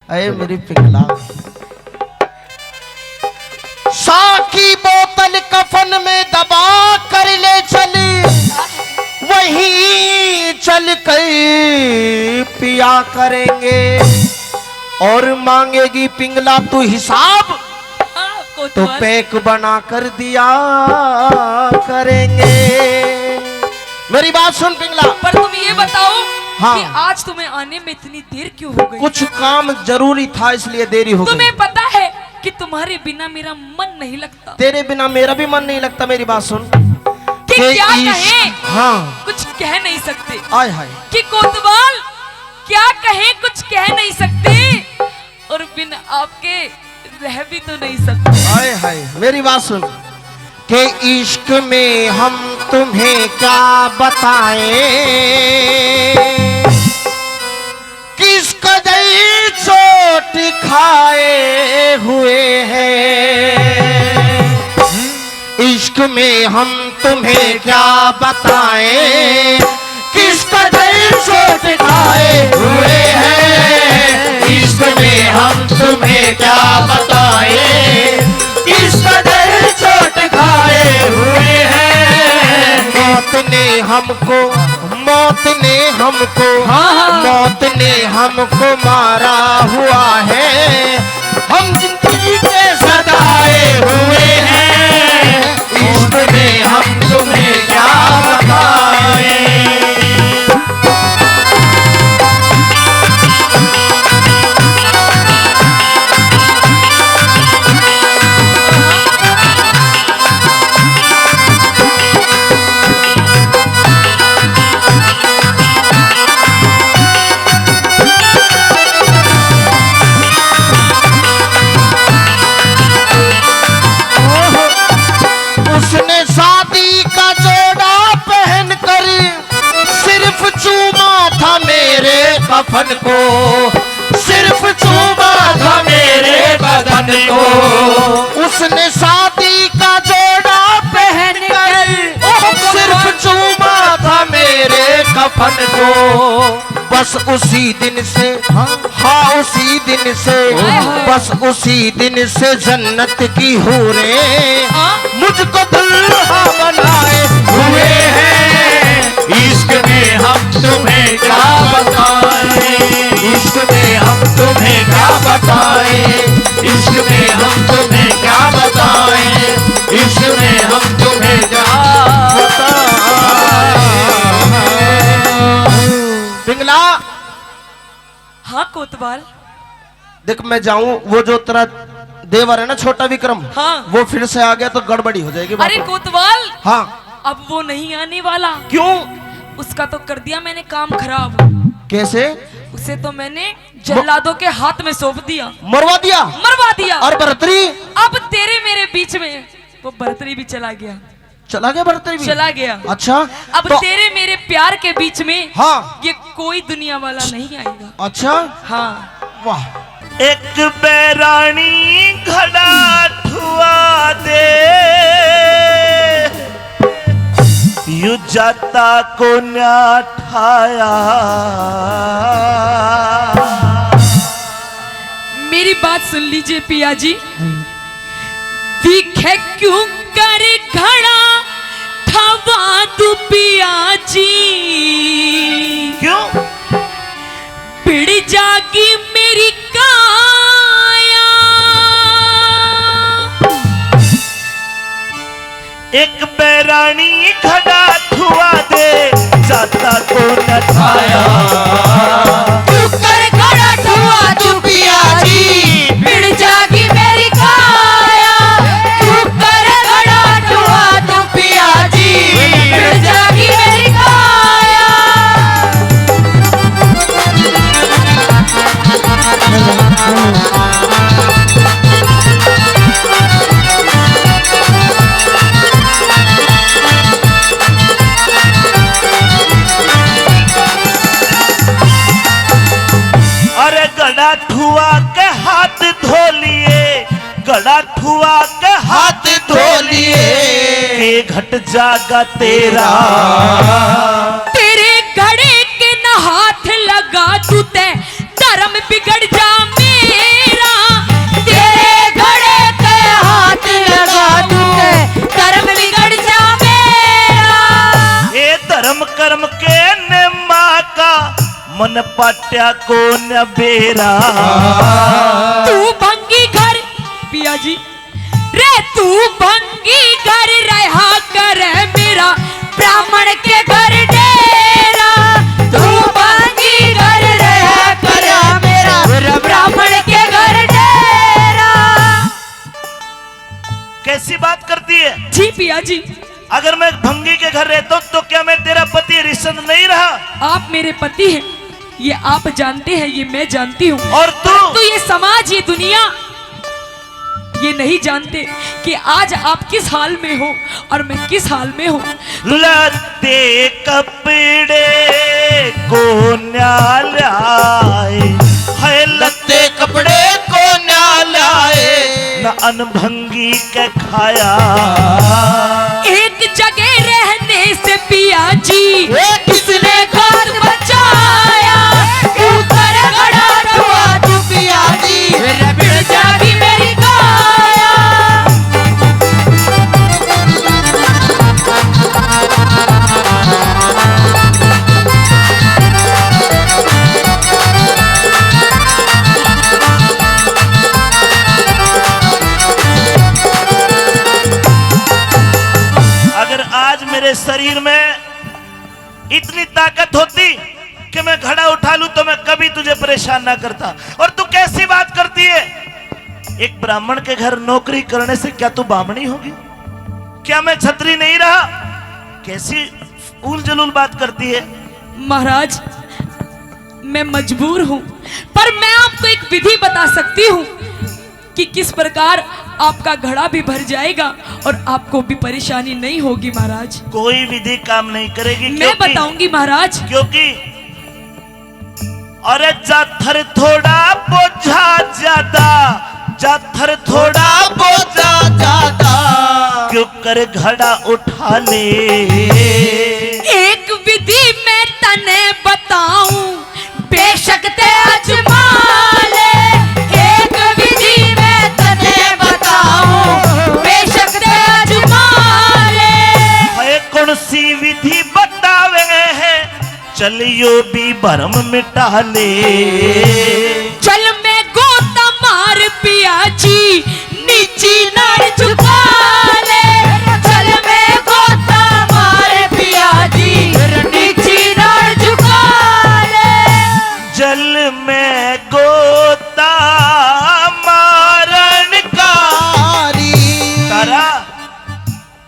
अरे मेरी पिघला साकी बोतल कफन में दबा कर ले चली, वहीं चल कर पिया करेंगे। और मांगेगी पिंगला तू हिसाब, तो पैक बना कर दिया करेंगे। मेरी बात सुन पिंगला। पर तुम ये बताओ हाँ। कि आज तुम्हें आने में इतनी देर क्यों हो गई? कुछ काम जरूरी था इसलिए देरी हो गई। तुम्हें पता है कि तुम्हारे बिना मेरा मन नहीं लगता। तेरे बिना मेरा भी मन नहीं लगता। मेरी बात सुन कि क्या कहें? हाँ कुछ कह नहीं सकते। आय हाय कि कोतवाल क्या कहें, कुछ कह नहीं सकते और बिन आपके रह भी तो नहीं सकते। आय हाय मेरी बात सुन कि इश्क में हम तुम्हें क्या बताएं, किस कदर चोट खाए हुए हैं। इश्क में हम तुम्हें क्या बताएं, किस कदर चोट खाए हुए हैं। इश्क में हम तुम्हें क्या बताएं, किस कदर चोट खाए हुए हैं। मौत ने हमको मौत ने हमको मारा हुआ है, हम जिंदगी के सताए हुए हैं। इश्क में हम तुम्हें क्या बताएं। उसने शादी का जोड़ा पहन कर सिर्फ चूमा था मेरे कफन को, सिर्फ चूमा था मेरे बदन को। उसने शादी का जोड़ा पहन कर सिर्फ चूमा था मेरे कफन को। बस उसी दिन से हाँ उसी दिन से बस उसी दिन से जन्नत की हूरें मुझको दुल्हा बनाए हुए हैं। इश्क में हम तुम्हें क्या बताएं, इश्क में हम तुम्हें क्या बताएं, इश्क में हम तुम्हें क्या बताएं, इश्क में हम तुम्हें क्या बताएं। पिंगला हाँ कोतवाल। देख मैं जाऊं, वो जो तेरा देवर है ना छोटा विक्रम, हाँ। वो फिर से आ गया तो गड़बड़ी हो जाएगी। अरे कोतवाल हाँ अब वो नहीं आने वाला। क्यों? उसका तो कर दिया मैंने काम खराब। कैसे? उसे तो मैंने जल्लादों के हाथ में सौंप दिया। मरवा दिया। और बरतरी? अब तेरे मेरे बीच में वो बरतरी भी चला गया। बरतरी भी चला गया। अच्छा अब तो... तेरे मेरे प्यार के बीच में हाँ ये कोई दुनिया वाला नहीं आएगा। अच्छा हाँ वाह। एक बैरानी घड़ा ठुआ दे, यू जाता को न्या ठाया। मेरी बात सुन लीजिए पिया जी। दिखे क्यों कर घड़ा ठवा तू पिया जी, क्यों? पिड़ जागी मेरी काया। एक बैरानी घड़ा ठुआ दे, जाता को न ठाया। तू कर घड़ा ठवा तू पिया जी, पिड़ जागी मेरी काया। तू कर घड़ा ठवा तू पिया जी, पिड़ जागी मेरी काया। अरे गड़ा ठुआ के हाथ धो लिए, गड़ा ठुआ के हाथ धो लिए, के घट जागा तेरा। तेरे घड़े के न हाथ लगा तू ते धर्म बिगड़ जा मेरा। पाट्या को न बेरा। तू भंगी घर पिया जी रे, तू भंगी घर रहा कर मेरा ब्राह्मण के घर डेरा। तू भंगी घर रहा कर मेरा ब्राह्मण के घर डेरा। कैसी बात करती है? जी पिया जी, अगर मैं भंगी के घर रहता हूं तो क्या मैं तेरा पति ऋषभ नहीं रहा? आप मेरे पति हैं, ये आप जानते हैं, ये मैं जानती हूँ। और तू तो ये समाज, ये दुनिया ये नहीं जानते कि आज आप किस हाल में हो और मैं किस हाल में हूँ। लत्ते कपड़े को न्यालाए है, लत्ते कपड़े को ना लाए, न अनभंगी के खाया। एक जगह रहने से पिया जी ए किसने घर बचाया। क्यों कर खड़ा हुआ तू पिया जी, बिड़ जागी मेरी काया। अगर आज मेरे शरीर में इतनी ताकत होती कि मैं घड़ा उठा लूं तो मैं कभी तुझे परेशान ना करता। और तू कैसी बात करती है? एक ब्राह्मण के घर नौकरी करने से क्या तू बामणी होगी? क्या मैं छत्री नहीं रहा? कैसी उल जलूल बात करती है? महाराज मैं मजबूर हूँ, पर मैं आपको एक विधि बता सकती हूँ कि किस प्रकार आपका घड़ा भी भर जाएगा और आपको भी परेशानी नहीं होगी। महाराज कोई विधि काम नहीं करेगी। मैं बताऊंगी महाराज। क्योंकि अरे जाथर थोड़ा बोझा ज्यादा, जाथर थोड़ा बोझा ज्यादा, क्यों कर घड़ा उठा ले। एक विधि मैं तने बताऊं, बेशक ते अजमा ले। एक विधि मैं तने बताऊं, बेशक ते अजमा ले। है कौन सी विधि बतावे है, चलियो भी भरम मिटा ले। चल मैं गोता मार पिया जी, नीची नाड़ झुका ले। चल मैं गोता मार पिया जी, नीची नाड़ झुका ले। जल में गोता मारन का तारा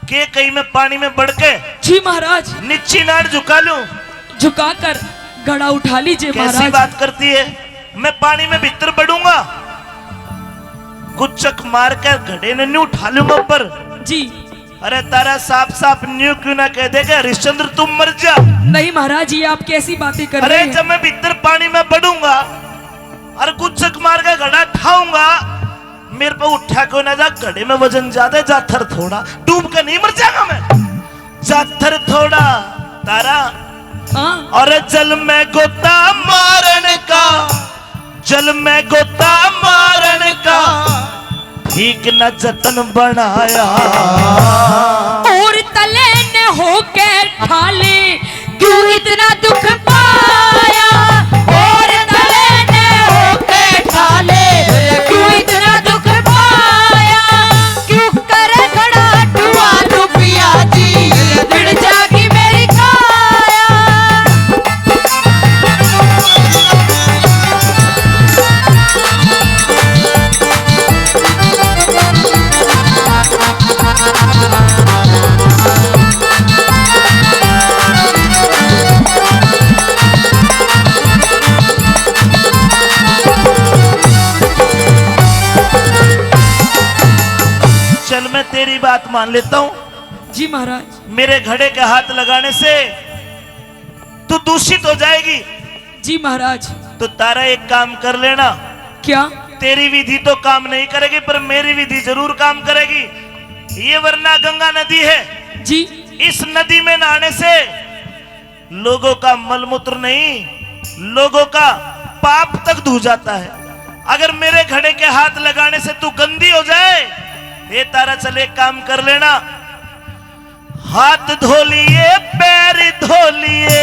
के कहीं में पानी में बढ़ के जी महाराज, नीची नाड़ झुका लूं। झुकाकर घड़ा उठा लीजिए कैसी महाराज। बात करती है? मैं पानी में भीतर पड़ूंगा, गुच्चक मार कर घड़े ने न्यू उठा लूंगा ऊपर। जी अरे तारा साफ साफ न्यू क्यों ना कह देगा हरिश्चंद्र तुम मर जा। नहीं महाराज, ये आप कैसी बातें कर रहे अरे हैं? जब मैं भीतर पानी में पड़ूंगा और गुच्चक मार कर घड़ा ठाऊंगा, मेरे पे उठा कोई ना जा, घड़े में वजन ज्यादा, जाथर थोड़ा, डूब कर नहीं मर जाऊंगा मैं। जाथर थोड़ा तारा हाँ और जल में गोता मारन का, जल में गोता मारन का ठीक न जतन बनाया। और तले न होके ठाले, क्यों इतना दुख पाया। और तले न होके ठाले, क्यों इतना दुख पाया। क्यों कर खड़ा हुआ तू पिया जी, बिड़ जागी मेरी काया। चल मैं तेरी बात मान लेता हूं। जी महाराज, मेरे घड़े के हाथ लगाने से तू दूषित हो जाएगी। जी महाराज। तो तारा एक काम कर लेना, क्या? तेरी विधि तो काम नहीं करेगी पर मेरी विधि जरूर काम करेगी। ये वरना गंगा नदी है, जी इस नदी में नहाने से लोगों का मलमूत्र नहीं, लोगों का पाप तक धो जाता है। अगर मेरे घड़े के हाथ लगाने से तू गंदी हो जाए, ये तारा चले काम कर लेना, हाथ धो लिए पैर धो लिए,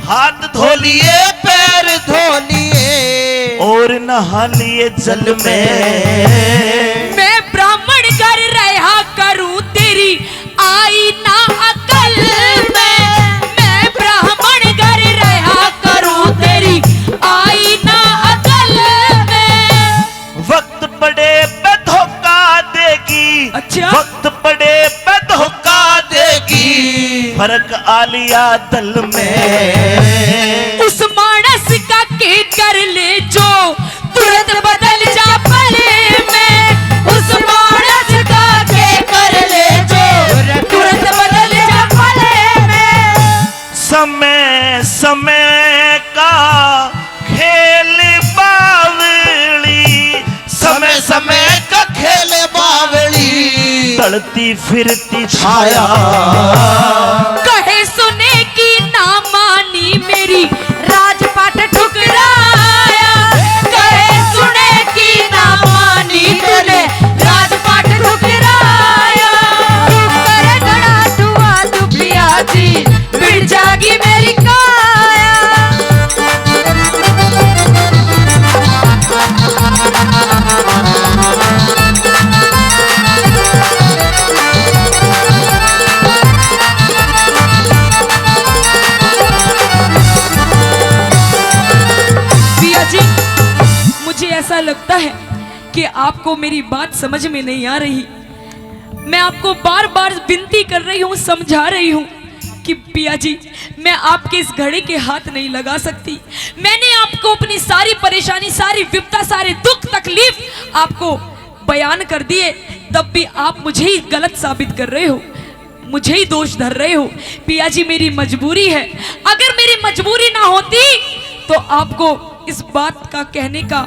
हाथ धो लिए पैर पैर धो लिए और नहा लिए जल में। मैं ब्राह्मण घर रहा करूं तेरी आई ना अकल में। मैं ब्राह्मण घर रहा करूं तेरी आई ना अकल में। वक्त पड़े पे धोखा देगी। अच्छा। वक्त पड़े पे धोखा देगी। फर्क आलिया दल में। उस मानस का के कर ले जो तुरंत बदल जा पले में। उस मानस का के कर ले जो तुरंत बदल जा पले में। समय समय का खेल बावली। समय समय का खेल बावली तड़ती फिरती छाया। कहे सुने की ना मानी मेरी राजपाट ठुकराया। कहे सुने की ना मानी तूने राजपाट ठुकराया। तू करे घड़ा धुआ तू पिया जी बिड़ जागी मेरी काया। पिया जी मुझे ऐसा लगता है कि आपको मेरी बात समझ में नहीं आ रही। मैं आपको बार बार विनती कर रही हूँ, समझा रही हूँ कि पिया जी मैं आपके इस घड़े के हाथ नहीं लगा सकती। मैंने आपको अपनी सारी परेशानी, सारी विपदा, सारे दुख तकलीफ आपको बयान कर दिए, तब भी आप मुझे ही गलत साबित कर रहे हो, मुझे ही दोष धर रहे हो। पिया जी मेरी मजबूरी है। अगर मेरी मजबूरी ना होती तो आपको इस बात का कहने का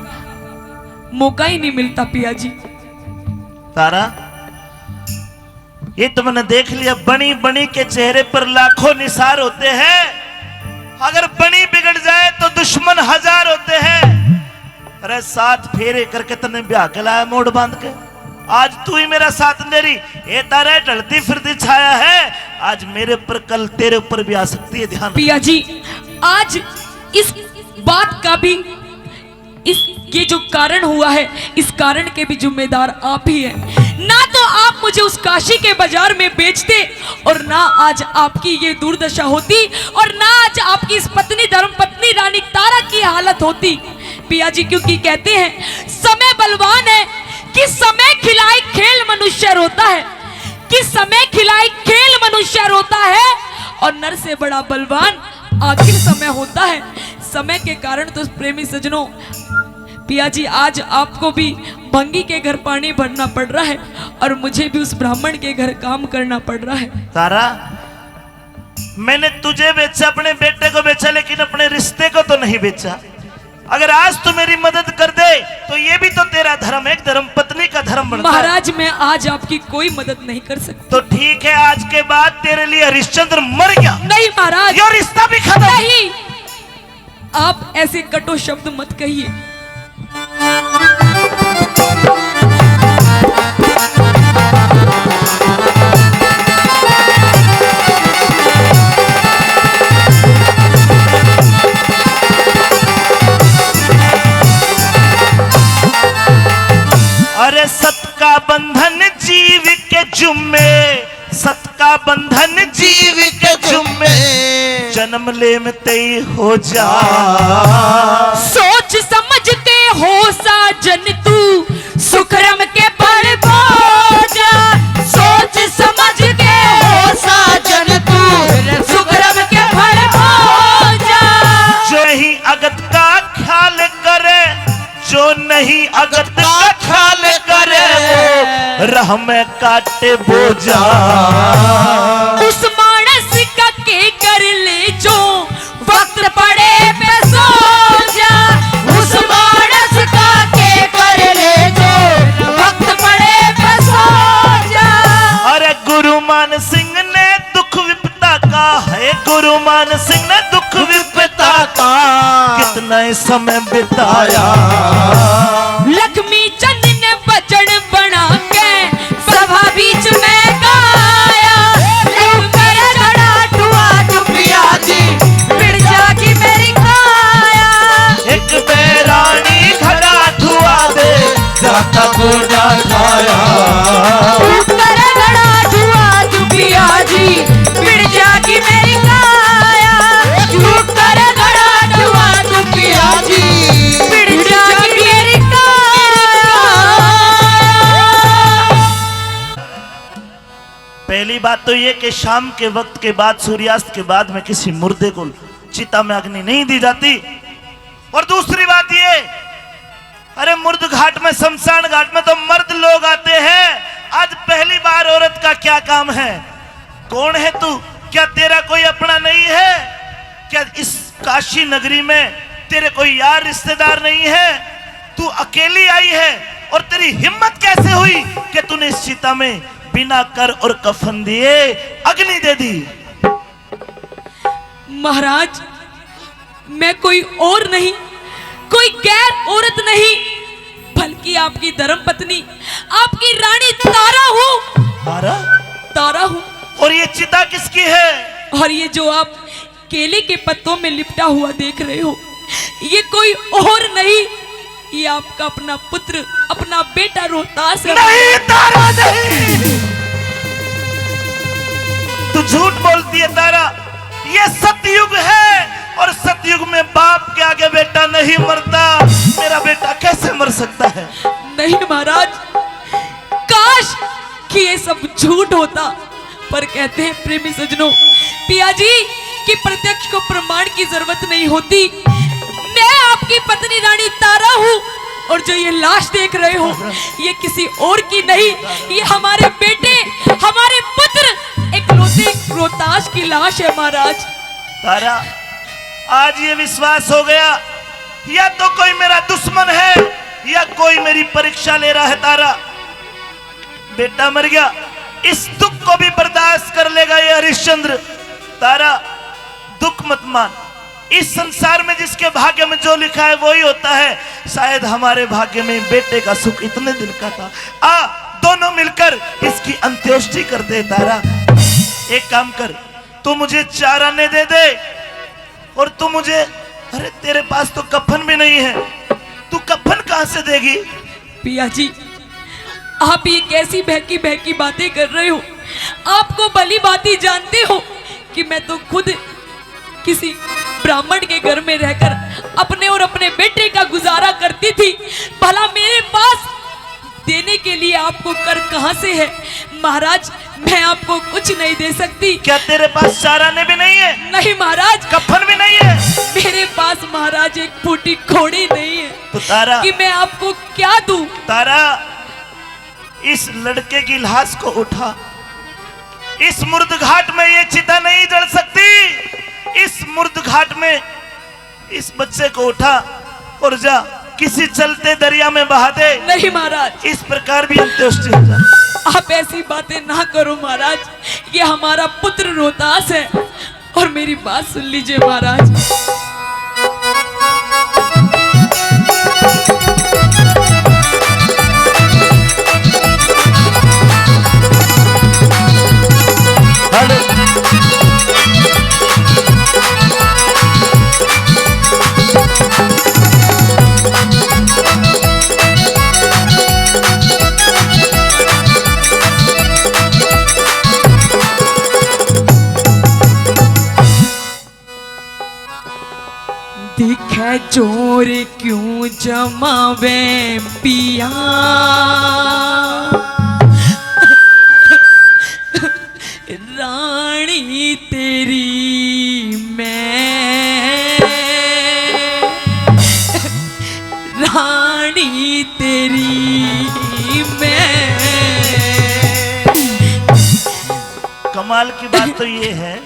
मौका ही नहीं मिलता। पिया जी तारा ये तुमने देख लिया, बनी बनी के चेहरे पर लाखों निसार होते हैं। अगर बनी बिगड़ जाए तो दुश्मन हजार होते हैं। अरे 7 फेरे करके तने ब्याह के लाया मोड़ बांध के। आज तू ही मेरा साथ दे रही। ये तारा ढलती फिरती छाया है, आज मेरे पर कल तेरे ऊपर भी आ सकती है। ध्यान पिया जी आज इस बात का भी ये जो कारण हुआ है, इस कारण के भी जिम्मेदार आप ही हैं। ना तो आप मुझे उस काशी के बाजार में बेचते और ना आज आपकी ये दुर्दशा होती और ना आज आपकी इस पत्नी धर्म पत्नी रानी तारा की हालत होती। पिया जी क्योंकि कहते हैं समय बलवान है कि समय खिलाई खेल मनुष्य रोता है, कि समय खिलाई खेल मनुष्य रोता है और नर से बड़ा बलवान आखिर समय होता है। समय के कारण तो प्रेमी सजनों पिया जी आज आपको भी भंगी के घर पानी भरना पड़ रहा है और मुझे भी उस ब्राह्मण के घर काम करना पड़ रहा है। तारा मैंने तुझे बेचा, अपने बेटे को बेचा, लेकिन अपने रिश्ते को तो नहीं बेचा। अगर आज तू मेरी मदद कर दे तो ये भी तो तेरा धर्म है, एक धर्म पत्नी का धर्म बनता है। महाराज मैं आज आपकी कोई मदद नहीं कर सकती। तो ठीक है, आज के बाद तेरे लिए हरिश्चंद्र मर गया। नहीं महाराज, ये रिश्ता भी खत्म। नहीं, आप ऐसे कटु शब्द मत कहिए। अरे सत का बंधन जीव के जुम्मे, सत का बंधन जीव के जुम्मे, जन्म ले में तय हो जा। सोच समझ के हो साजन तू सुखरम के बड़ बोझा। सोच समझ के हो साजन तू सुखरम के बड़ बोझा। जो ही अगत का ख्याल करे, जो नहीं अगत का ख्याल करे, वो राह में काटे बोझा। उस मानस का के कर ले जो वक्त पड़े पे सो जा। उस मानस का के कर ले जो वक्त पड़े पे सो जा। अरे गुरु मान सिंह ने दुख विपदा का है, गुरु मान सिंह ने दुख विपदा का कितना ही समय बिताया। लक्ष्मी चंद ने बचन बना के सभा बीच में गाया। कर घड़ा ठुआ तू पिया जी बिड़ जागी मेरी काया। माथा को ना खाया। तू कर घड़ा धुआं तू पिया जी पिड़ जागी मेरी काया। तू कर घड़ा धुआं तू पिया जी पिड़ जागी मेरी काया। पहली बात तो ये कि शाम के वक्त के बाद, सूर्यास्त के बाद में किसी मुर्दे को चिता में अग्नि नहीं दी जाती। और दूसरी बात ये, अरे मुर्द घाट में, शमशान घाट में तो मर्द लोग आते हैं, आज पहली बार औरत का क्या काम है? कौन है तू? क्या तेरा कोई अपना नहीं है? क्या इस काशी नगरी में तेरे कोई यार रिश्तेदार नहीं है? तू अकेली आई है और तेरी हिम्मत कैसे हुई कि तूने इस चिता में बिना कर और कफन दिए अग्नि दे दी? महाराज, मैं कोई और नहीं, कोई गैर औरत नहीं, बल्कि आपकी धर्म पत्नी, आपकी रानी तारा हूँ। तारा हूँ। और ये चिता किसकी है? और ये जो आप केले के पत्तों में लिपटा हुआ देख रहे हो, ये कोई और नहीं, ये आपका अपना पुत्र, अपना बेटा रोहतास है। नहीं तारा, नहीं, तू झूठ बोलती है तारा। ये सतयुग है और सतयुग में बाप के आगे बेटा नहीं मरता। मेरा बेटा कैसे मर सकता है? नहीं महाराज, काश कि ये सब झूठ होता, पर कहते हैं प्रेमी सजनों, पिया जी कि प्रत्यक्ष को प्रमाण की जरूरत नहीं होती। मैं आपकी पत्नी रानी तारा हूँ और जो ये लाश देख रहे हो, ये किसी और की नहीं, ये हमारे बेटे, हमारे पुत्र एकलौते रोहतास की लाश है महाराज। तारा, आज ये विश्वास हो गया, या तो कोई मेरा दुश्मन है या कोई मेरी परीक्षा ले रहा है। तारा, बेटा मर गया, इस दुख को भी बर्दाश्त कर लेगा ये हरिश्चंद्र। तारा, दुख मत मान, इस संसार में जिसके भाग्य में जो लिखा है वही होता है। शायद हमारे भाग्य में बेटे का सुख इतने दिन का था। आ, दोनों मिलकर इसकी अंत्येष्टि कर दे। तारा, एक काम कर, तू मुझे 4 आने दे दे और तू मुझे, अरे तेरे पास तो कफन भी नहीं है, तू कफन कहां से देगी? पिया जी, आप ये कैसी बहकी बहकी बातें कर रहे हो? आपको भली बात ही जानते हो कि मैं तो खुद किसी ब्राह्मण के घर में रहकर अपने और अपने बेटे का गुजारा करती थी। भला मेरे पास देने के लिए आपको कर कहां से है? महाराज, मैं आपको कुछ नहीं दे सकती। क्या तेरे पास 4 आने भी नहीं है? नहीं महाराज, कफन भी नहीं है? मेरे पास महाराज एक फूटी घोड़ी नहीं है। तो तारा, कि मैं आपको क्या दूं? तारा, इस लड़के की लाश को उठा, इस मुर्द घाट में ये चिता नहीं जल सकती। इस मुर्द घाट में इस बच्चे को उठा और जा किसी चलते दरिया में बहा दे। नहीं महाराज, इस प्रकार भी अंत्येष्टि हो जाए। आप ऐसी बातें ना करो महाराज, ये हमारा पुत्र रोहतास है। और मेरी बात सुन लीजिए महाराज, दिखे चोर क्यों जमावे पिया, रानी तेरी मैं, रानी तेरी मैं। कमाल की बात तो ये है,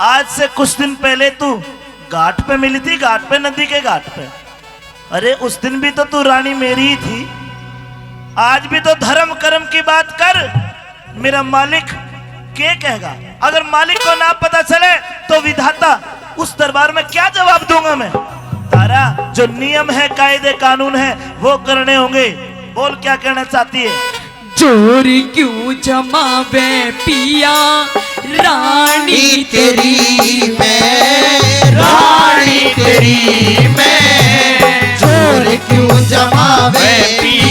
आज से कुछ दिन पहले तू घाट पे मिली थी, घाट पे, नदी के घाट पे। अरे उस दिन भी तो तू रानी मेरी ही थी। आज भी तो धर्म कर्म की बात कर। मेरा मालिक क्या कहेगा? अगर मालिक को ना पता चले तो विधाता, उस दरबार में क्या जवाब दूंगा मैं? तारा, जो नियम है, कायदे कानून है, वो करने होंगे। बोल, क्या कहना चाहती है? चोर क्यों जमावे पिया, रानी तेरी मैं, रानी तेरी मैं। चोर क्यों जमावे पिया,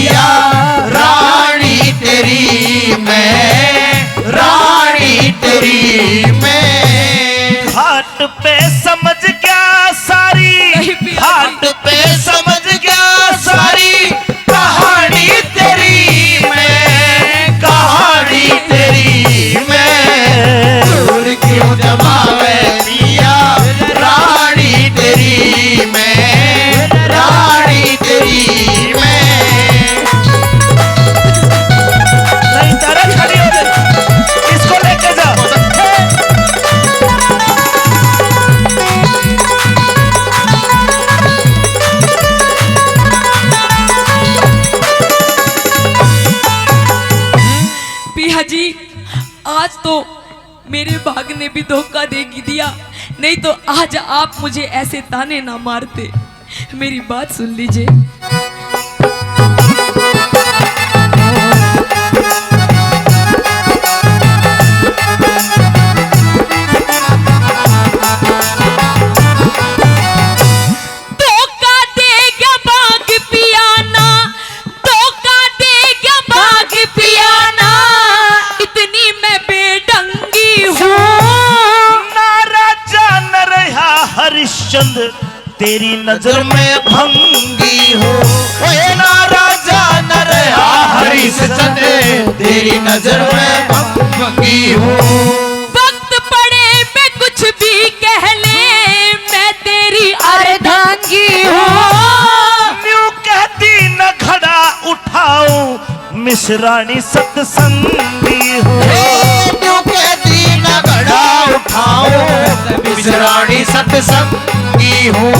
आज तो मेरे भाग ने भी धोखा दे दिया, नहीं तो आज आप मुझे ऐसे ताने ना मारते। मेरी बात सुन लीजिए। हरिश्चंद्र तेरी नजर में भंगी हो, ना राजा न रहा हरिश्चंद्र तेरी नजर में भंगी हो। वक्त पड़े मैं कुछ भी कह ले, मैं तेरी अर्धांगी हूँ। न्यू कहती न घड़ा उठाऊं मिश्राणी सत्संगी हो, न्यू कहती न घड़ा उठाऊं मिश्राणी सत्संगी हो।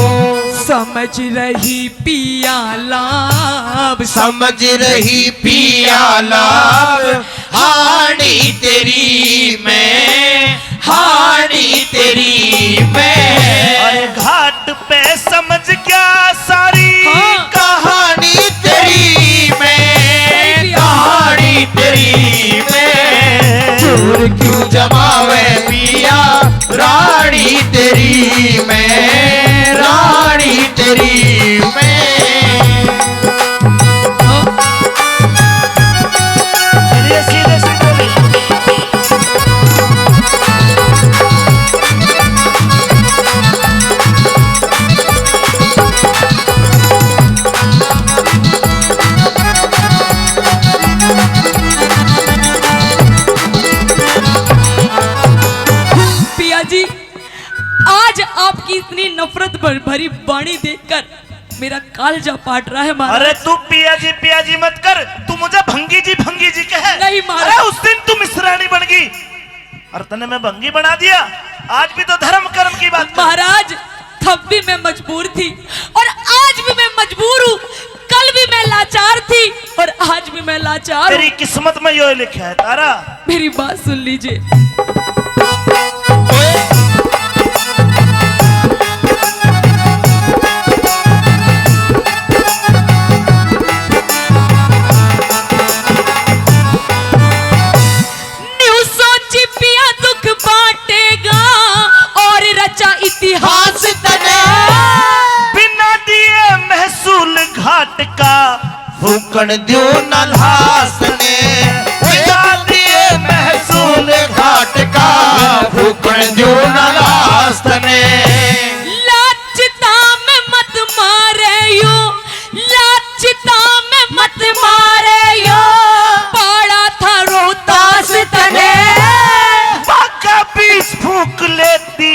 समझ रही पिया लाभ, समझ रही पिया लाभ, हाड़ी तेरी मैं, हाड़ी तेरी मैं। अरे घाट पे समझ क्या सारी कहानी तेरी मैं, कहानी तेरी मैं। चोर क्यों जमावे पिया रानी तेरी मैं, रानी तेरी मैं। चलिए सीधे सीधे पिया जी, आज आपकी इतनी नफरत भरी वाणी देखकर मेरा कालजा पाट रहा है महाराज। अरे तू पिया जी मत कर, तू मुझे भंगी जी कहे। नहीं महाराज। अरे उस दिन तू मिश्राणी बन गई और तने मैं भंगी बना दिया। आज भी तो धर्म कर्म की बात कर। महाराज, तब भी मैं मजबूर थी और आज भी मैं मजबूर हूँ। कल भी मैं लाचार थी और आज भी मैं लाचार तेरी हूँ। किस्मत में यो लिखा है तारा। मेरी बात सुन लीजिए। इतिहास तने बिना दिए महसूल घाट का फूकन द्यो नल्हास ने, बिना दिए महसूल घाट का फूकन द्यो नल्हास ने। लाचिता में मत मारे यो, लाचिता में मत मारे यो, पाड़ा था रोहतास तने। बाका बीच फूक लेती,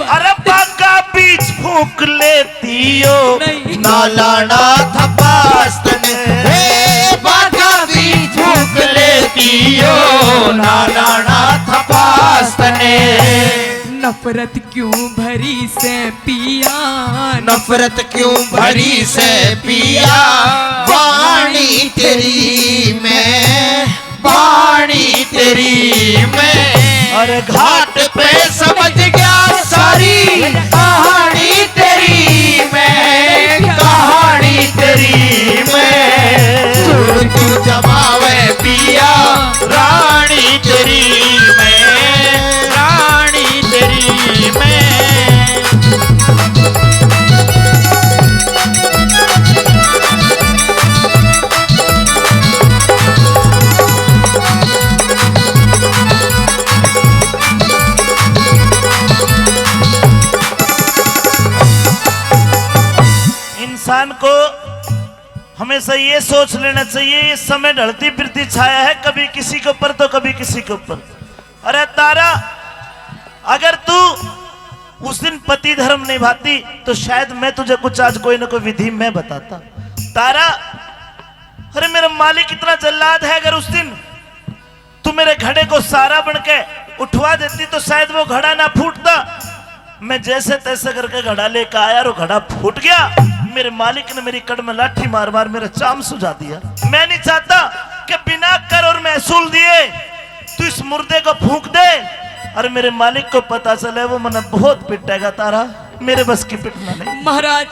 अरे बाका बीच फूक लेती हो, नालाना थपास्तने। बाका बीच फूक लेती हो, नालाना थपास्तने। नफरत क्यों भरी से पिया, नफरत क्यों भरी से पिया, वाणी तेरी मैं, वाणी तेरी मैं। और घाट पे समझ गया सारी कहानी तेरी मैं, कहानी तेरी मैं। चोर क्यों जमावे पिया रानी तेरी मैं, रानी तेरी मैं। इंसान को हमेशा ये सोच लेना चाहिए, ये समय ढलती फिरती छाया है, कभी किसी के ऊपर तो कभी किसी के ऊपर। अरे तारा, अगर तू उस दिन पति धर्म निभाती तो शायद मैं तुझे कुछ आज कोई ना कोई विधि में बताता। तारा, अरे मेरा मालिक इतना जल्लाद है, अगर उस दिन तू मेरे घड़े को सारा बन के उठवा देती तो शायद वो घड़ा ना फूटता। मैं जैसे तैसे करके घड़ा लेकर आया और घड़ा फूट गया। मेरे मालिक ने मेरी कड़ में लाठी मार मार मेरा चाम सुझा दिया। मैं नहीं चाहता कि बिना कर और महसूल दिए तू इस मुर्दे को फूंक दे और मेरे मालिक को पता चले, वो मना बहुत पिटेगा तारा। मेरे बस की पिटना नहीं। महाराज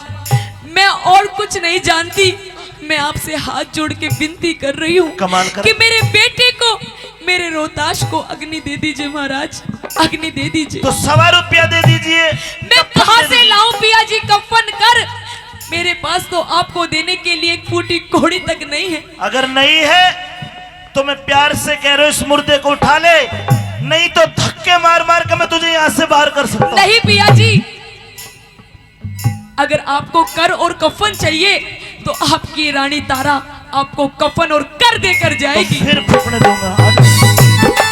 मैं और कुछ नहीं जानती, मैं आपसे हाथ जोड़ के विनती कर रही हूँ कमाल कर। कि मेरे बेटे को, मेरे रोहताश को अग्नि दे दीजिए महाराज, अग्नि दे दीजिए। तो 1.25 रुपया दे दीजिए। मैं कहाँ से लाऊं पिया जी कफन कर? मेरे पास तो आपको देने के लिए एक फूटी घोड़ी तक नहीं है। अगर नहीं है तो मैं प्यार से कह रहा हूं इस मुर्दे को उठा ले, नहीं तो धक्के मार मार के मैं तुझे यहां से बाहर कर सकता हूं। नहीं पिया जी, अगर आपको कर और कफन चाहिए तो आपकी रानी तारा आपको कफन और कर देकर तो जाएगी। फिर फूकने दूंगा। आ जाओ।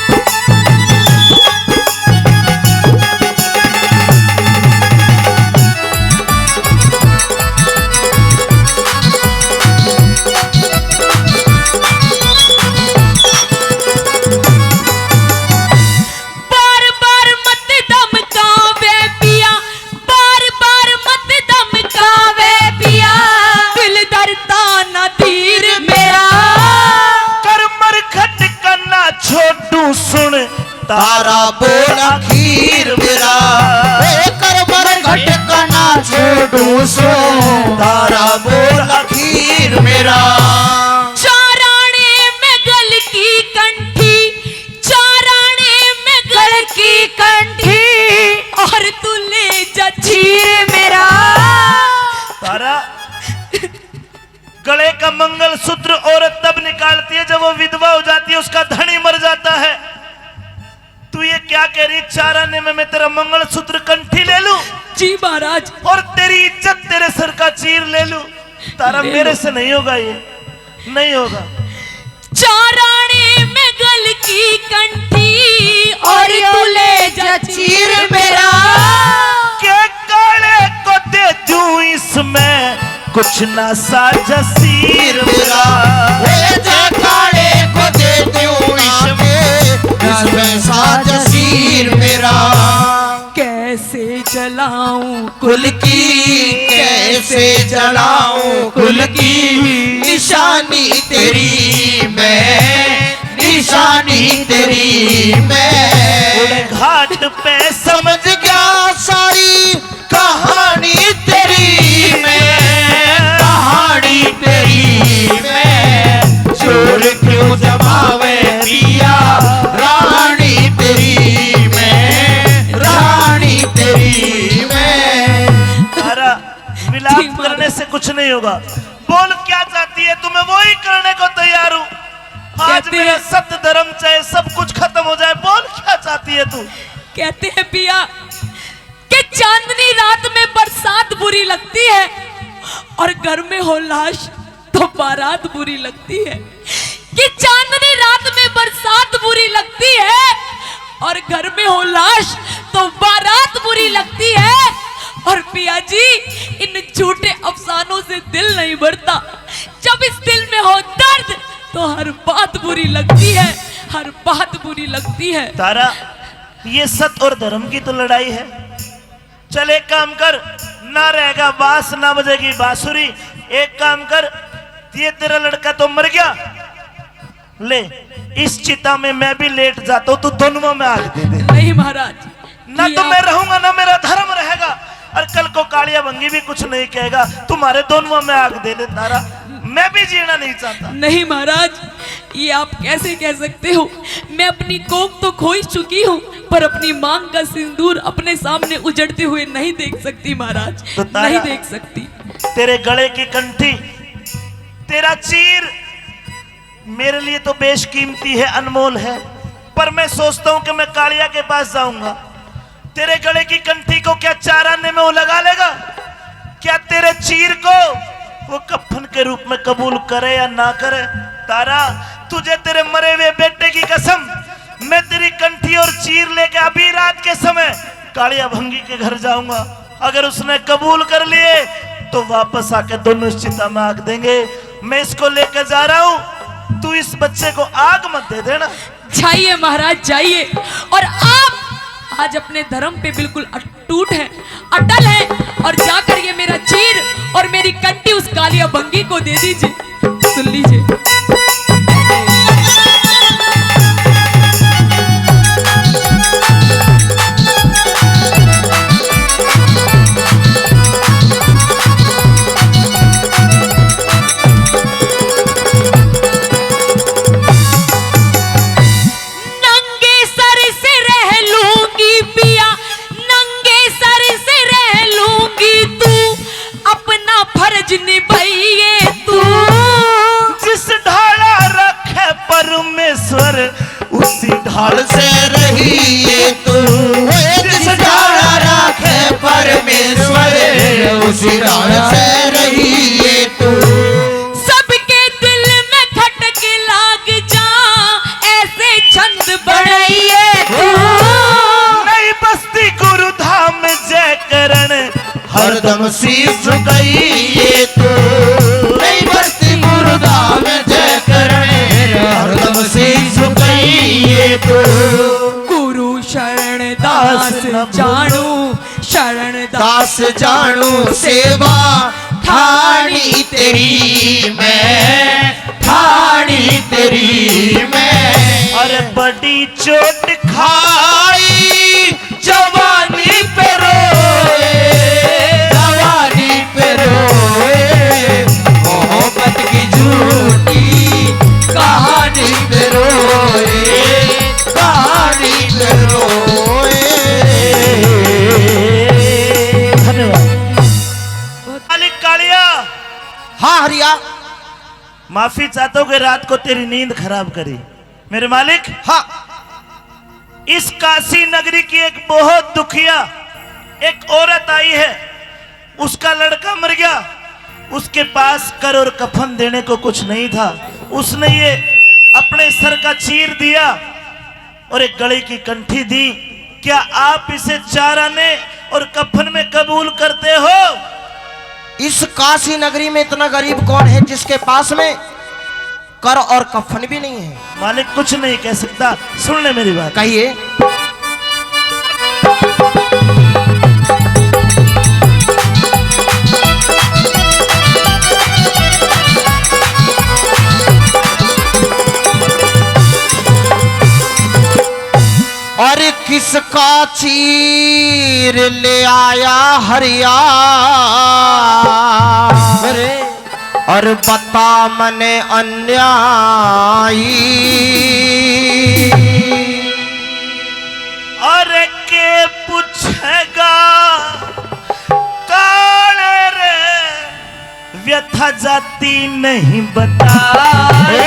बार बार मत धमकावे पिया, बार बार मत धमकावे पिया, दिल डरता ना तीर मेरा। कर मरखट करना छोटू सुन तारा बोल आखिर मेरा, कर मरघट का ना छोड़ू सो, तारा बोल आखिर मेरा। चाराणे में गल की कंठी, चाराणे में गल की कंठी, और तू ले जा चीर मेरा। तारा गले का मंगलसूत्र औरत तब निकालती है जब वो विधवा हो जाती है, उसका धनी मर जाता है। तू ये क्या कह रही? चाराने में मैं तेरा मंगलसूत्र कंठी ले लूं जी महाराज। और तेरी इज्जत तेरे सर का चीर ले लूं? तारा ले मेरे लो। से नहीं होगा, ये नहीं होगा। चाराणे में गल की कंठी, और तू ले जा चीर मेरा। के काले को दे दूं इसमें कुछ ना साझा सीर मेरा। काले को दे दूं इसमें साज सीर मेरा। कैसे जलाऊं कुल की कैसे जलाऊं कुल की, निशानी तेरी मैं, निशानी तेरी मैं। उड़े घाट पे समझ गया सारी कहानी तेरी मैं, कहानी तेरी मैं। चोर क्यों जमावे पिया, रानी तेरी मैं, रानी तेरी मैं। तारा विलाप करने से कुछ नहीं होगा। बोल क्या चाहती है? तुम्हें वही करने को तैयार हूँ। आज कहते मेरा हैं- सत्य धर्म चाहे सब कुछ खत्म हो जाए। बोल क्या चाहती है तू? कहते हैं पिया कि चांदनी रात में बरसात बुरी लगती है, और घर में हो लाश तो बारात बुरी लगती है। कि चांदनी रात में बरसात बुरी लगती है, और घर में हो लाश तो बारात बुरी लगती है। और पिया जी इन झूठे अफसानों से दिल नहीं भरता। जब इस दिल में हो दर्द तो हर बात बुरी लगती है, हर बात बुरी लगती है। तारा ये सत्य और धर्म की तो लड़ाई है। चल एक काम कर, ना रहेगा बांस ना बजेगी बांसुरी। एक काम कर, ये तेरा लड़का तो मर गया, ले इस चिता में मैं भी लेट जाता हूं, तू दोनों में आग दे दे। नहीं महाराज, ना ये तो मैं आप- रहूंगा ना मेरा धर्म रहेगा, और कल को कालिया भंगी भी कुछ नहीं कहेगा। तुम्हारे दोनों में आग दे दे तारा, मैं भी जीना नहीं चाहता। नहीं महाराज, ये आप कैसे कह सकते हो? मैं अपनी कोख तो खो ही चुकी हूँ, पर अपनी मांग का सिंदूर अपने सामने उजड़ते हुए नहीं देख सकती महाराज, तो तारा- नहीं देख सकती। तेरे गले की कंठी, तेरा चीर मेरे लिए तो बेशकीमती है, अनमोल है। पर मैं सोचता हूं कि मैं कालिया के पास जाऊंगा। तेरे गले की कंठी को क्या चाराने में वो लगा लेगा? क्या तेरे चीर को वो कफन के रूप में कबूल करे या ना करे? तारा तुझे तेरे मरे हुए बेटे की कसम, मैं तेरी कंठी और चीर लेके अभी रात के समय कालिया भंगी के घर जाऊंगा। अगर उसने कबूल कर लिए तो वापस आके दोनों इस चिता में आग देंगे। मैं इसको लेकर जा रहा हूं, तू इस बच्चे को आग मत दे देना। जाइए महाराज जाइए, और आप आज अपने धर्म पे बिल्कुल अटूट हैं, अटल हैं, और जाकर ये मेरा चीर और मेरी कंठी उस कालिया भंगी को दे दीजिए। सुन लीजिए। जानू शरण दास जानू सेवा ठाणी तेरी मैं, ठाणी तेरी मैं। अरे बड़ी चोट खाई जवानी पे रोए, जवानी पे रोए, मोहब्बत की झूठी कहानी पे रोए, कहानी पे रोए। धन्यवाद मालिक कालिया। हाँ हरिया। माफी चाहता हूँ कि रात को तेरी नींद खराब करी मेरे मालिक। हाँ इस काशी नगरी की एक बहुत दुखिया एक औरत आई है, उसका लड़का मर गया, उसके पास कर और कफन देने को कुछ नहीं था। उसने ये अपने सर का चीर दिया और एक गले की कंठी दी। क्या आप इसे 4 आने और कफन में कबूल करते हो? इस काशी नगरी में इतना गरीब कौन है जिसके पास में कर और कफन भी नहीं है? मालिक कुछ नहीं कह सकता, सुन ले मेरी बात। कहिए। और किसका चीर ले आया हरिया, और बता मने अन्यायी। अरे के पूछेगा काले रे, व्यथा जाती नहीं बताई।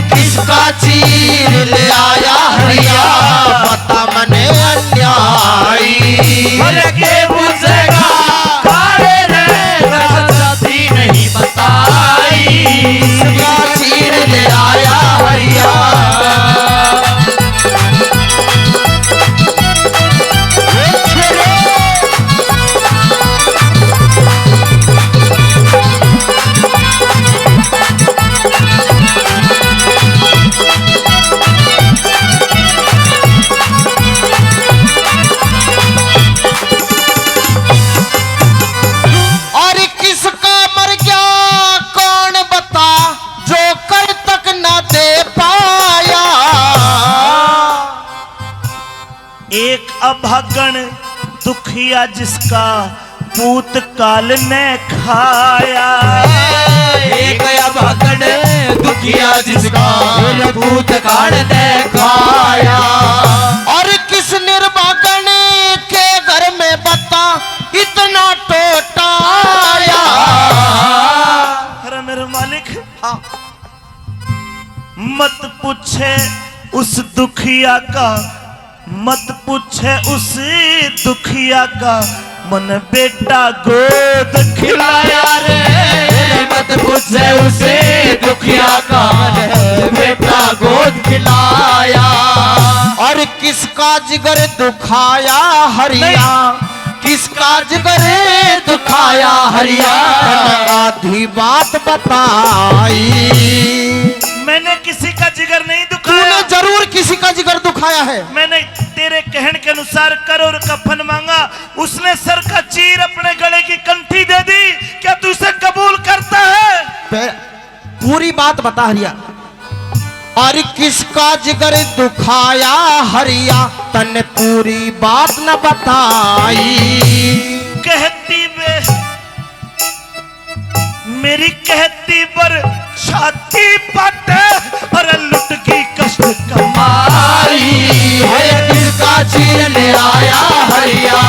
किसका चीर ले आया हरिया, बता मने अन्यायी। अरे के पूछेगा काले रे, व्यथा जाती नहीं बताई। किसका चीर ले आया हरिया। एक अभागन दुखिया जिसका पूत काल ने खाया। एक अभागन दुखिया जिसका पूत काल ने खाया। और किस निर्भागन के घर में बता इतना टोटाया। अरे मेरे मालिक मत पूछे उस दुखिया का, मत पूछे उस दुखिया का, मन बेटा गोद खिलाया रे। मत पूछे उसे दुखिया का, मन बेटा गोद खिलाया। और किसका जिगर दुखाया हरिया, किसका जिगर दुखाया हरिया। आधी बात बताई। मैंने किसी का जिगर नहीं दुखाया। तूने जरूर किसी का जिगर दुखाया है। मैंने तेरे कहने के अनुसार कर और कफन मांगा, उसने सर का चीर अपने गले की कंठी दे दी। क्या तू इसे कबूल करता है? पूरी बात बता हरिया। और किसका जिगर दुखाया हरिया, तने पूरी बात न बताई। कहती बे मेरी कहती पर छाती पटे और लुट की कष्ट कमाई। है किसका चीर ले आया हरिया।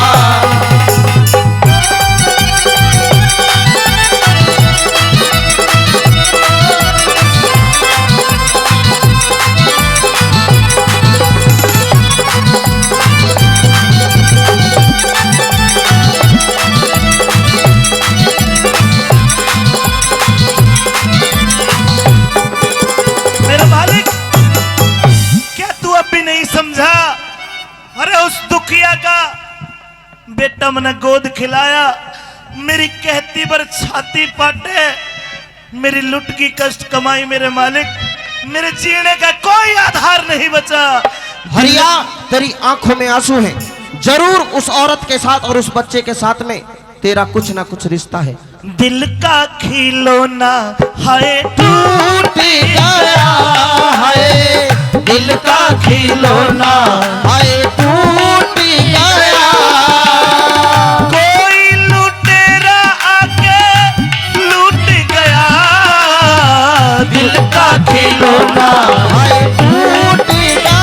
मेरे मालिक क्या तू अब भी नहीं समझा? अरे उस दुखिया का बेटा मैंने गोद खिलाया, मेरी कहती पर छाती पाटे, मेरी लुट की कष्ट कमाई। मेरे मालिक मेरे जीने का कोई आधार नहीं बचा। हरिया तेरी आंखों में आंसू है, जरूर उस औरत के साथ और उस बच्चे के साथ में तेरा कुछ ना कुछ रिश्ता है। दिल का खिलौना हाय टूट गया है, दिल का खिलौना हाय टूट गया। कोई लुटेरा आके लूट गया, दिल का खिलौना हाय टूट गया,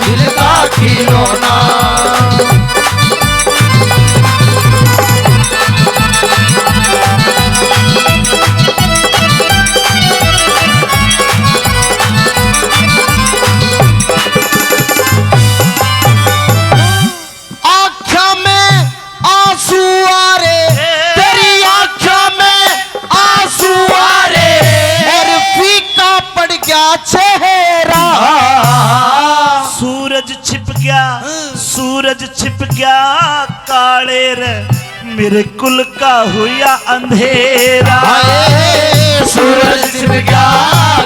दिल का खिलौना। सूरज छिप गया काले रे, मेरे कुल का हुआ अंधेरा। सूरज छिप गया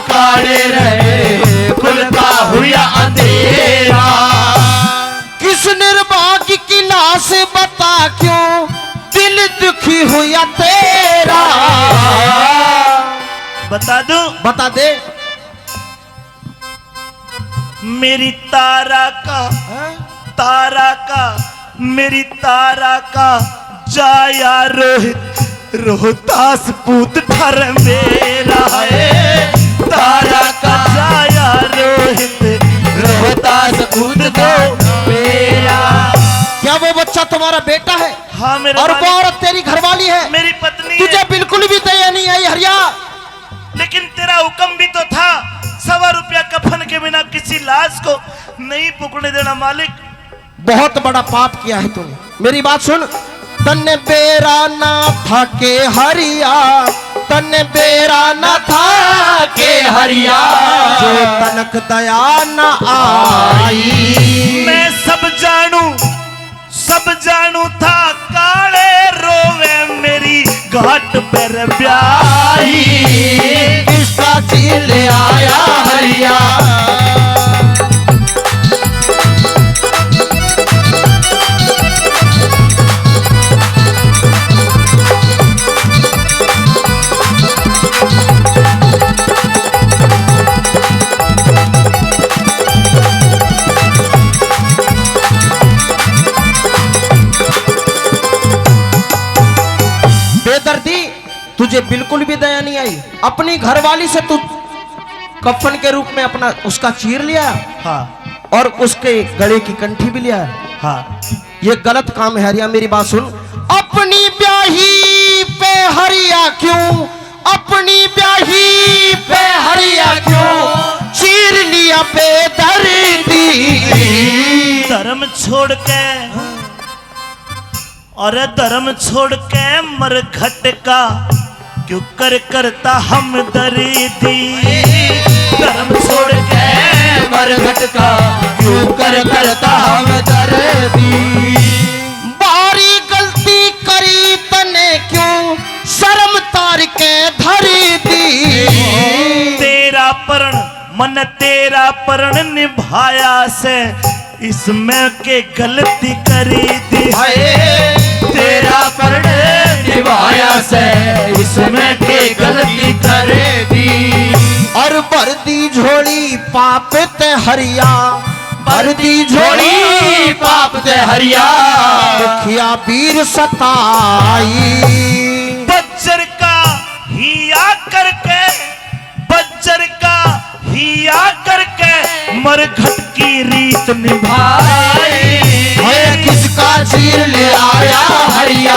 काले रे, कुल का हुआ अंधेरा। किस निर्भाग्य की लाश बता क्यों दिल दुखी हुआ तेरा। बता दूं? बता दे। मेरी तारा का मेरी तारा का जाया रोहित रोहतास पूत ठर मेरा है। तारा का जाया रोहित रोहतास पूत दो मेरा। क्या वो बच्चा तुम्हारा बेटा है? हाँ मेरा। और वो औरत तेरी घरवाली है? मेरी पत्नी तुझे है। बिल्कुल भी दया नहीं आई हरिया। लेकिन तेरा हुक्म भी तो था, 100 रुपया कफन के बिना किसी लाश को नहीं पकड़ने देना मालिक। बहुत बड़ा पाप किया है तूने। मेरी बात सुन। तन्ने बेरा ना था के हरिया, तन्ने बेरा ना था के हरिया, जो तनक दया न आई। मैं सब जानू था काले रोवे मेरी घाट पर ब्याही। किसका चील आया हरिया। बेदर्दी, तुझे बिल्कुल भी दया नहीं आई। अपनी घरवाली से तू कफन के रूप में अपना उसका चीर लिया। हाँ और उसके गले की कंठी भी लिया। हाँ, ये गलत काम है हरिया। मेरी बात सुन। अपनी ब्याही पे हरिया क्यों, अपनी ब्याही पे हरिया क्यों चीर लिया बेदर्दी। धर्म छोड़ के और धर्म छोड़ के मरघट का क्यों करता हम दर्दी। धर्म छोड़ के मरघट का क्यों करता हम दर्दी। बारी गलती करी तने क्यों शर्म तार के धरी दी। तेरा परण मन तेरा परण निभाया से इसमें के गलती करी दी। तेरा परण निभाया से इसमें के गलती करे दी। और बरदी झोली पाप ते हरिया, बरदी झोली पाप ते हरिया, मुखिया वीर सताई। बज्जर का हिया करके, बज्जर का हिया करके मरघट की रीत निभाई। किसका चीर ले आया हरिया।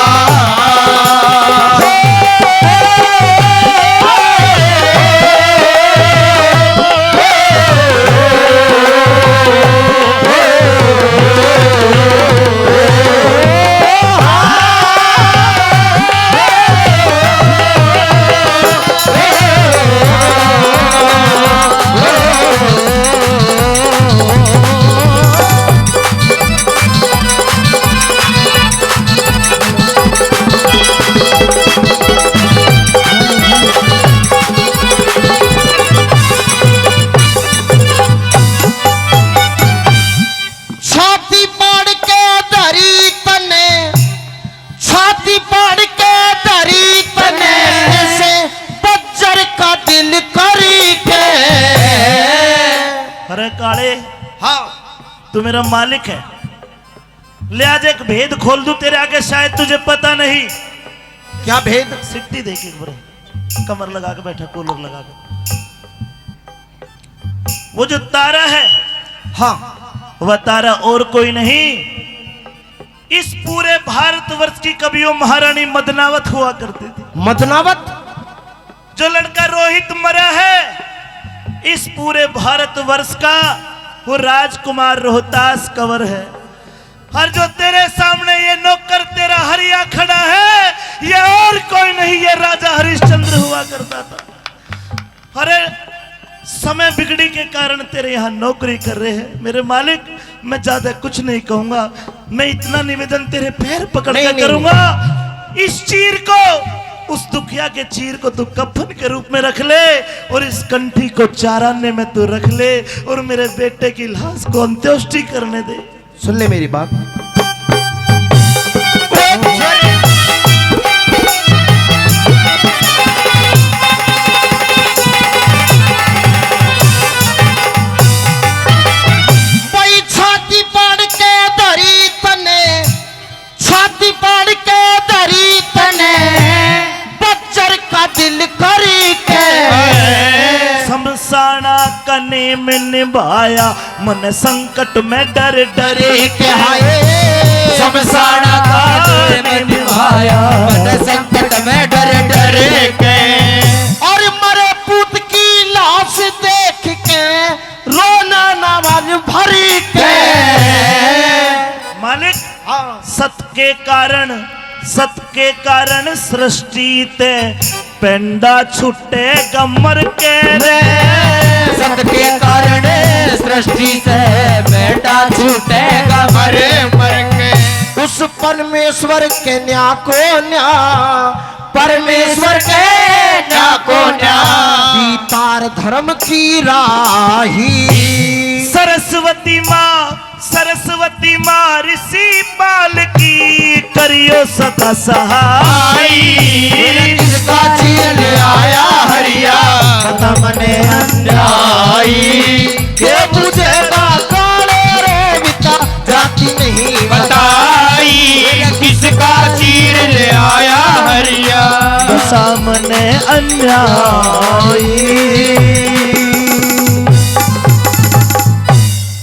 दे। हाँ तू मेरा मालिक है। ले आज एक भेद खोल दूं तेरे आगे, शायद तुझे पता नहीं। क्या भेद? सिट्टी देख एक बार, कमर लगा के बैठा, कूलर लगा के। वो जो तारा है, हाँ वह तारा और कोई नहीं, इस पूरे भारतवर्ष की कवियों महारानी मदनावत हुआ करती थी। मदनावत? जो लड़का रोहित मरा है, इस पूरे भारतवर्ष का वो राजकुमार रोहतास कंवर है। और जो तेरे सामने ये नौकर तेरा हरिया खड़ा है, ये और कोई नहीं, ये राजा हरिश्चंद्र हुआ करता था। अरे समय बिगड़ी के कारण तेरे यहाँ नौकरी कर रहे हैं। मेरे मालिक, मैं ज्यादा कुछ नहीं कहूंगा, मैं इतना निवेदन तेरे पैर पकड़ कर करूंगा, इस चीर को, उस दुखिया के चीर को तू कफन के रूप में रख ले, और इस कंठी को चाराने में तू रख ले, और मेरे बेटे की लाश को अंत्येष्टि करने दे। सुन ले मेरी बात। भाई छाती पाड़ के धरी तने, छाती पाड़ के धरी तने, बच्चर का दिल करी के शमशाना कने में निभाया, मन संकट में डर डरे के हाय। शमशाना का दिल में निभाया, मन संकट में डर डरे के। और मरे पूत की लाश देख के रोना नवाज भरी के। मालिक, सत के कारण सृष्टि ते पेंडा छुटे गमर के रे। सत के कारण सृष्टि से बेटा छूटेगा मरे मर के। उस परमेश्वर के न्या को न्या, परमेश्वर के न्या को न्या, दीपार धर्म की राही। सरस्वती माँ ऋषि बाल की करियो सदा सहाय। किसका चीर ले आया हरिया, खत्म ने अन्यायी, के मुझे काले रे बिता जाती नहीं बताई। किसका चीर ले आया हरिया, सामने अन्याय।